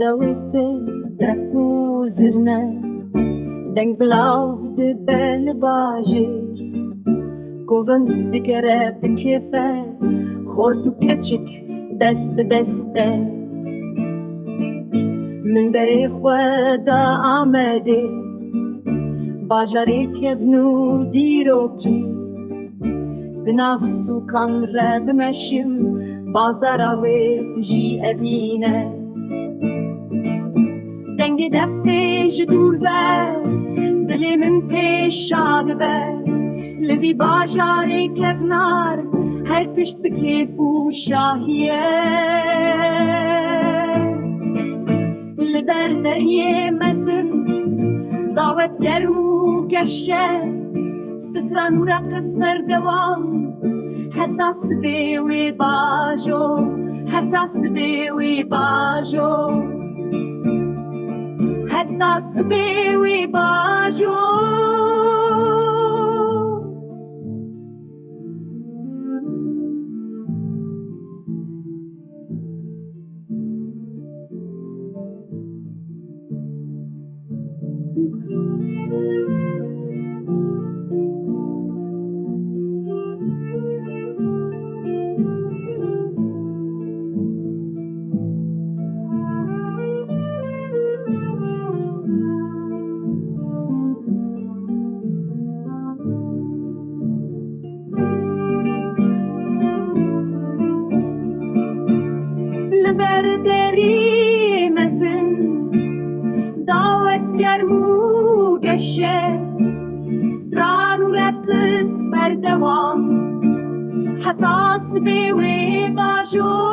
Dawite defuzirne Deng blau de bel bajir Kovan dikere bikefe Khortu keçik dest deste Min beri khweda amede Bajari kevnu diroki Dinav sukan red meşim Bazara ve tji evine Dengi defte ji dur ver Dilê min pêşa dibe Li vî bajarê kevnar Her tişt bi kêf û şahiye Li ber deryê mezin Davet germ û geşe Sitra nûra qis berdewam Heta sibê wê bajo Heta sibê wê bajo Heta sibê wê bajo Ber derî mezin Davet germ û geşe Stran û reqis berdewam Heta sibê wê bajo